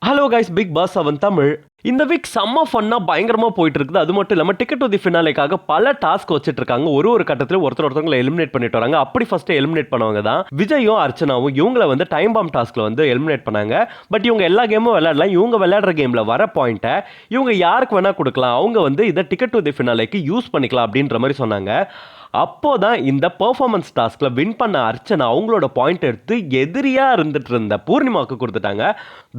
Hello guys, Bigg Boss 7 Tamil. இந்த week செம்ம ஃபன்னா பயங்கரமா போயிட்டு இருக்குது. அது மட்டும் இல்லாமல் டிக்கெட் டு தி ஃபினாலேக்காக பல டாஸ்க் வச்சுட்டு இருக்காங்க. ஒரு கட்டத்தில் ஒருத்தவங்களை எலிமினேட் பண்ணிட்டு வராங்க. அப்படி ஃபர்ஸ்ட் எலிமினேட் பண்ணவங்க தான் விஜயும் அர்ச்சனாவும். இவங்களை வந்து டைம் பாம் டாஸ்க்ல வந்து எலிமினேட் பண்ணாங்க. பட் இவங்க எல்லா கேமும் விளையாடலாம். இவங்க விளையாடுற கேம்ல வர பாயிண்ட்டை இவங்க யாருக்கு வேணா கொடுக்கலாம். அவங்க வந்து இதை டிக்கெட் டு தி ஃபினாலேக்கு யூஸ் பண்ணிக்கலாம் அப்படின்ற மாதிரி சொன்னாங்க. அப்போதான் இந்த பெர்ஃபார்மன்ஸ் டாஸ்க்ல வின் பண்ண அர்ச்சனா அவங்களோட பாயிண்ட் எடுத்து எதிரியா இருந்துட்டு இருந்த பூர்ணிமாவுக்கு கொடுத்துட்டாங்க.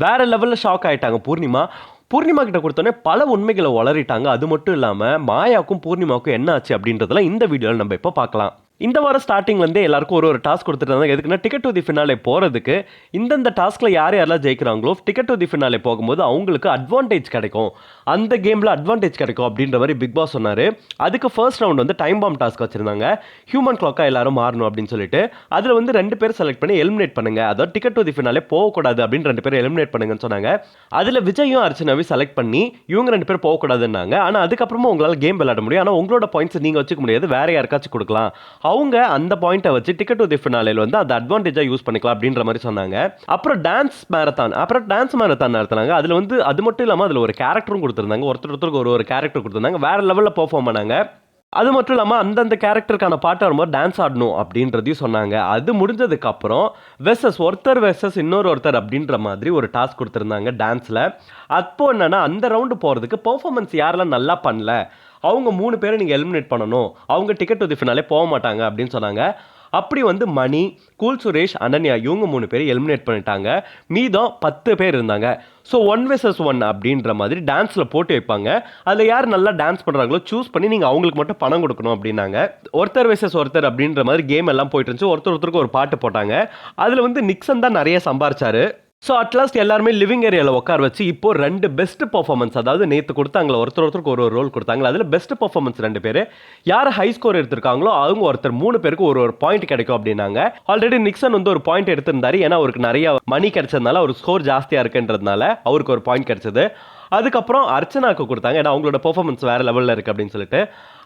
வேற லெவல்ல ஷாக் ஆயிட்டாங்க பூர்ணிமா கிட்ட கொடுத்தோன்னே பல உண்மைகளை வளரிட்டாங்க. அது மட்டும் இல்லாமல் மாயாவுக்கும் பூர்ணிமாவுக்கும் என்ன ஆச்சு அப்படின்றதெல்லாம் இந்த வீடியோவில் நம்ம இப்போ பார்க்கலாம். இந்த வாரம் ஸ்டார்டிங்லேருந்தே எல்லாருக்கும் ஒரு டாஸ்க் கொடுத்துட்டாங்க. எதுக்குன்னா டிக்கெட் டு தி ஃபினாலே போகிறதுக்கு இந்தந்த டாஸ்கில் யாரெல்லாம் ஜெயிக்கிறாங்களோ டிக்கெட் டு தி ஃபினாலே போகும்போது அவங்களுக்கு அட்வான்டேஜ் கிடைக்கும், அந்த கேமில் அட்வான்டேஜ் கிடைக்கும் அப்படின்ற மாதிரி பிக் பாஸ் சொன்னார். அதுக்கு ஃபர்ஸ்ட் ரவுண்ட் வந்து டைம் பாம் டாஸ்க் வச்சுருந்தாங்க. ஹியூமன் கிளாக்காக எல்லாரும் மாறணும் அப்படின்னு சொல்லிட்டு அதில் வந்து 2 பேர் செலக்ட் பண்ணி எலிமினேட் பண்ணுங்க, அதாவது டிக்கெட் டு தி ஃபினாலே போகக்கூடாது அப்படின்னு 2 பேர் எலிமினேட் பண்ணுங்கன்னு சொன்னாங்க. அதில் விஜயும் அர்ச்சனாவையும் செலக்ட் பண்ணி இவங்க 2 பேர் போகக்கூடாதுன்னாங்க. ஆனால் அதுக்கப்புறமா உங்களால் கேம் விளையாட முடியும், ஆனால் உங்களோட பாயிண்ட்ஸ் நீங்கள் வச்சுக்க முடியாது, வேற யாருக்காச்சும் கொடுக்கலாம். அவங்க அந்த பாயிண்ட்டை வச்சு டிக்கெட் டு தி ஃபினாலேல வந்து அந்த அட்வான்டேஜா யூஸ் பண்ணிக்கலாம் அப்படின்ற மாதிரி சொன்னாங்க. அப்புறம் டான்ஸ் மேரத்தான் நடத்தினாங்க. அதுல வந்து அது மட்டும் இல்லாம அதுல ஒரு கேரக்டரும் கொடுத்திருந்தாங்க. ஒருத்தருக்கு ஒரு கேரக்டர் கொடுத்திருந்தாங்க. வேற லெவல்ல பெர்ஃபார்ம் பண்ணாங்க. அது மட்டும் இல்லாமல் அந்தந்த கேரக்டருக்கான பாட்டு வரும்போது டான்ஸ் ஆடணும் அப்படின்றதையும் சொன்னாங்க. அது முடிஞ்சதுக்கு அப்புறம் ஒருத்தர் இன்னொருத்தர் அப்படின்ற மாதிரி ஒரு டாஸ்க் கொடுத்துருந்தாங்க டான்ஸில். அப்போ என்னன்னா அந்த ரவுண்டு போகிறதுக்கு பெர்ஃபார்மன்ஸ் யாரெல்லாம் நல்லா பண்ணல அவங்க 3 பேரை நீங்கள் எலிமினேட் பண்ணணும், அவங்க டிக்கெட் டு தி ஃபினாலே போக மாட்டாங்க அப்படின்னு சொன்னாங்க. அப்படி வந்து மணி, கூல் சுரேஷ், அனன்யா இவங்க 3 பேர் எலிமினேட் பண்ணிட்டாங்க. மீதம் 10 பேர் இருந்தாங்க. ஸோ 1 vs 1 அப்படின்ற மாதிரி டான்ஸில் போட்டு வைப்பாங்க. அதில் யார் நல்லா டான்ஸ் பண்ணுறாங்களோ சூஸ் பண்ணி நீங்கள் அவங்களுக்கு மட்டும் பணம் கொடுக்கணும் அப்படின்னாங்க. ஒருத்தர் வெர்சஸ் ஒருத்தர் அப்படின்ற மாதிரி கேம் எல்லாம் போயிட்டு இருந்துச்சு. ஒருத்தருக்கு ஒரு பாட்டு போட்டாங்க. அதில் வந்து நிக்சன் தான் நிறைய சம்பாரிச்சாரு. ஸோ அட்லாஸ்ட் எல்லாருமே லிவிங் ஏரியாவில் உட்கார வச்சு இப்போ 2 பெஸ்ட் பர்ஃபார்மன்ஸ், அதாவது நேற்று கொடுத்தாங்களா ஒருத்தருக்கு ஒரு ரோல் கொடுத்தாங்களா, அதில் பெஸ்ட் பர்ஃபார்மன்ஸ் 2 பேர் யார் ஹை ஸ்கோர் எடுத்திருக்காங்களோ அவங்க ஒருத்தர் 3 பேருக்கு ஒரு பாயிண்ட் கிடைக்கும் அப்படின்னாங்க. ஆல்ரெடி நிக்சன் வந்து ஒரு பாயிண்ட் எடுத்திருந்தாரு, ஏன்னா அவருக்கு நிறைய மணி கிடைச்சதுனால அவர் ஸ்கோர் ஜாஸ்தியாக இருக்குன்றதுனால அவருக்கு ஒரு பாயிண்ட் கிடைச்சது. அதுக்கப்புறம் அர்ச்சனாவுக்கு கொடுத்தாங்க, ஏன்னா அவங்களோட பெர்ஃபார்மன்ஸ் வேற லெவலில் இருக்குது அப்படின்னு சொல்லிட்டு.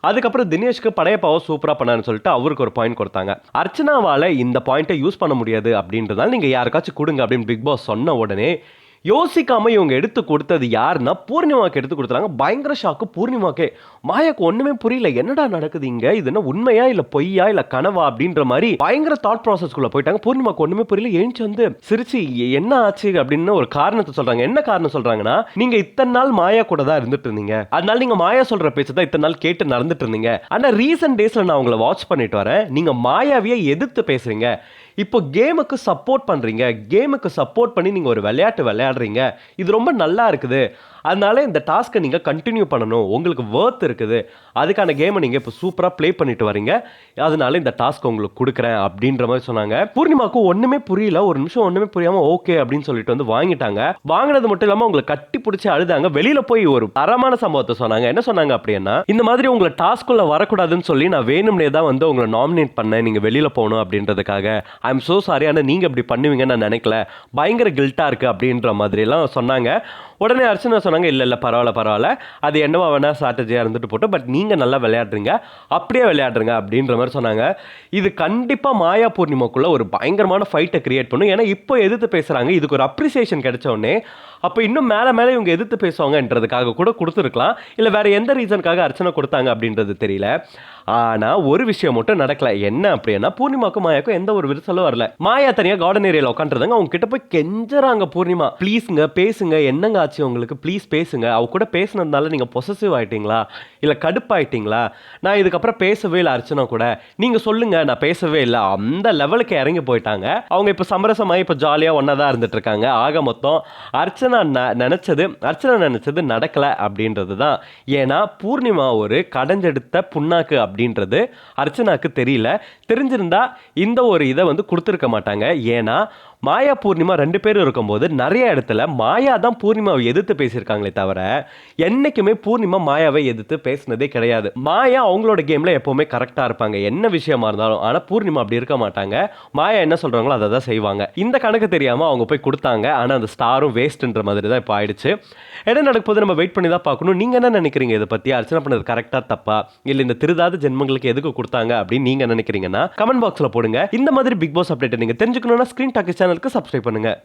அதுக்கப்புறம் தினேஷ்க்கு படையப்பாவை சூப்பராக பண்ணான்னு சொல்லிட்டு அவருக்கு ஒரு பாயிண்ட் கொடுத்தாங்க. அர்ச்சனாவால் இந்த பாயிண்ட்டை யூஸ் பண்ண முடியாது அப்படின்றதால நீங்கள் யாருக்காச்சும் கொடுங்க அப்படின்னு பிக் பாஸ் சொன்ன உடனே யோசிக்காம இவங்க எடுத்து கொடுத்தது யாருன்னா பூர்ணிமாவுக்கு எடுத்து கொடுத்தாங்க. பயங்கர ஷாக்கு பூர்ணிமாக்கே. மாயாக்கு ஒண்ணுமே புரியல, என்னடா நடக்குது இங்க, இது என்ன உண்மையா இல்ல பொய்யா இல்ல கனவா அப்படின்ற மாதிரி பயங்கர தாட் ப்ராசஸ்க்குள்ள போயிட்டாங்க. பூர்ணிமாக்கு ஒண்ணுமே புரியல. ஏஞ்சி வந்து சிரிச்சு என்ன ஆச்சு அப்படின்னு ஒரு காரணத்தை சொல்றாங்க. என்ன காரணம் சொல்றாங்கன்னா, நீங்க இத்தனை நாள் மாயா கூட தான் இருந்துட்டு இருந்தீங்க, அதனால நீங்க மாயா சொல்ற பேச்சு தான் இத்தனை நாள் கேட்டு நடந்துட்டு இருந்தீங்க. ஆனா ரீசன்ட் டேஸ்ல நான் உங்களை வாட்ச் பண்ணிட்டு வரேன், நீங்க மாயாவையே எதிர்த்து பேசுறீங்க. இப்போ கேமுக்கு சப்போர்ட் பண்றீங்க, கேமுக்கு சப்போர்ட் பண்ணி நீங்க ஒரு விளையாட்டு விளையாடுறீங்க, இது ரொம்ப நல்லா இருக்குது. அதனால இந்த டாஸ்க்கை நீங்கள் கண்டினியூ பண்ணணும், உங்களுக்கு வர்த் இருக்குது, அதுக்கான கேமை நீங்கள் இப்போ சூப்பராக ப்ளே பண்ணிட்டு வரீங்க, அதனால இந்த டாஸ்க் உங்களுக்கு கொடுக்குறேன் அப்படின்ற மாதிரி சொன்னாங்க. பூர்ணிமாவுக்கு ஒன்றுமே புரியல, ஒரு நிமிஷம் ஒன்றுமே புரியாமல் ஓகே அப்படின்னு சொல்லிட்டு வந்து வாங்கிட்டாங்க. வாங்கினது மட்டும் இல்லாமல் உங்களை கட்டி பிடிச்சி அழுதாங்க. வெளியில் போய் ஒரு தரமான சம்பவத்தை சொன்னாங்க. என்ன சொன்னாங்க அப்படின்னா, இந்த மாதிரி உங்களை டாஸ்க்குள்ளே வரக்கூடாதுன்னு சொல்லி நான் வேணும்னே தான் வந்து உங்களை நாமினேட் பண்ணேன், நீங்கள் வெளியில் போகணும் அப்படின்றதுக்காக. ஐ எம் ஸோ சாரி, ஆனால் நீங்கள் இப்படி பண்ணுவீங்கன்னு நான் நினைக்கல, பயங்கர கில்ட்டாக இருக்குது அப்படின்ற மாதிரிலாம் சொன்னாங்க. உடனே அர்ச்சனா சொன்னாங்க, இல்லை பரவாயில்ல, அது என்னவா வேணா ஸ்ட்ராட்டஜியாக இருந்துட்டு போட்டோம், பட் நீங்கள் நல்லா விளையாடுறீங்க, அப்படியே விளையாடுறீங்க அப்படின்ற மாதிரி சொன்னாங்க. இது கண்டிப்பாக மாயா பூர்ணிமாக்குள்ள ஒரு பயங்கரமான ஃபைட்டை கிரியேட் பண்ணும். ஏன்னா இப்போ எதிர்த்து பேசுகிறாங்க, இதுக்கு ஒரு அப்ரிசியேஷன் கிடைச்ச உடனே அப்போ இன்னும் மேலே இவங்க எதிர்த்து பேசுவாங்கன்றதுக்காக கூட கொடுத்துருக்கலாம், இல்லை வேற எந்த ரீசனுக்காக அர்ச்சனை கொடுத்தாங்க அப்படின்றது தெரியல. ஆனால் ஒரு விஷயம் மட்டும் நடக்கல. என்ன அப்படின்னா, பூர்ணிமாக்கும் மாயாக்கும் எந்த ஒரு விரிசலும் வரல. மாயா தனியாக கார்டன் ஏரியாவில் உட்காந்துருந்தாங்க. அவங்க கிட்ட போய் கெஞ்சறாங்க பூர்ணிமா, ப்ளீஸுங்க பேசுங்க, என்னங்க ஆச்சு உங்களுக்கு, ப்ளீஸ் பேசுங்க. அவ கூட பேசுனதுனால நீங்கள் பொசசிவ் ஆகிட்டீங்களா, இல்லை கடுப்பாயிட்டீங்களா, நான் இதுக்கப்புறம் பேசவே இல்லை அர்ச்சனா கூட, நீங்கள் சொல்லுங்க, நான் பேசவே இல்லை, அந்த லெவலுக்கு இறங்கி போயிட்டாங்க. அவங்க இப்போ சமரசமாக இப்போ ஜாலியாக ஒன்றா தான் இருந்துட்டு இருக்காங்க. ஆக மொத்தம் அர்ச்சனா நினைச்சது நடக்கல அப்படின்றது தான். ஏன்னா பூர்ணிமா ஒரு கடைஞ்செடுத்த புண்ணாக்கு அப்படின்றது அர்ச்சனாக்கு தெரியல. தெரிஞ்சிருந்தா இந்த ஒரு இதை வந்து கொடுத்துருக்க மாட்டாங்க. ஏன்னா மாயா பூர்ணிமா 2 பேரும் இருக்கும்போது நிறைய இடத்துல மாயா தான் பூர்ணிமாவை எதிர்த்து பேசியிருக்காங்களே தவிர என்னைக்குமே பூர்ணிமா மாயாவை எதிர்த்து பேசினதே கிடையாது. மாயா அவங்களோட கேம்ல எப்பவுமே கரெக்டாக இருப்பாங்க, என்ன விஷயமா இருந்தாலும். ஆனால் பூர்ணிமா அப்படி இருக்க மாட்டாங்க. மாயா என்ன சொல்றாங்களோ அதை தான் செய்வாங்க. இந்த கணக்கு தெரியாமல் அவங்க போய் கொடுத்தாங்க. ஆனால் அந்த ஸ்டாரும் வேஸ்ட்ன்ற மாதிரி தான் இப்போ ஆயிடுச்சு. என்ன நடக்க போது நம்ம வெயிட் பண்ணி தான் பார்க்கணும். நீங்கள் என்ன நினைக்கிறீங்க இதை பற்றி? அர்ச்சனை பண்ணது கரெக்டாக தப்பா, இல்லை இந்த திருதாத ஜென்மங்களுக்கு எதுக்கு கொடுத்தாங்க அப்படின்னு நீங்கள் நினைக்கிறீங்கன்னா கமெண்ட் பாக்ஸில் போடுங்க. இந்த மாதிரி பிக் பாஸ் அப்டேட் நீங்கள் தெரிஞ்சுக்கணும்னா ஸ்க்ரீன் டாக்கி சேனலுக்கு சப்ஸ்கிரைப் பண்ணுங்க.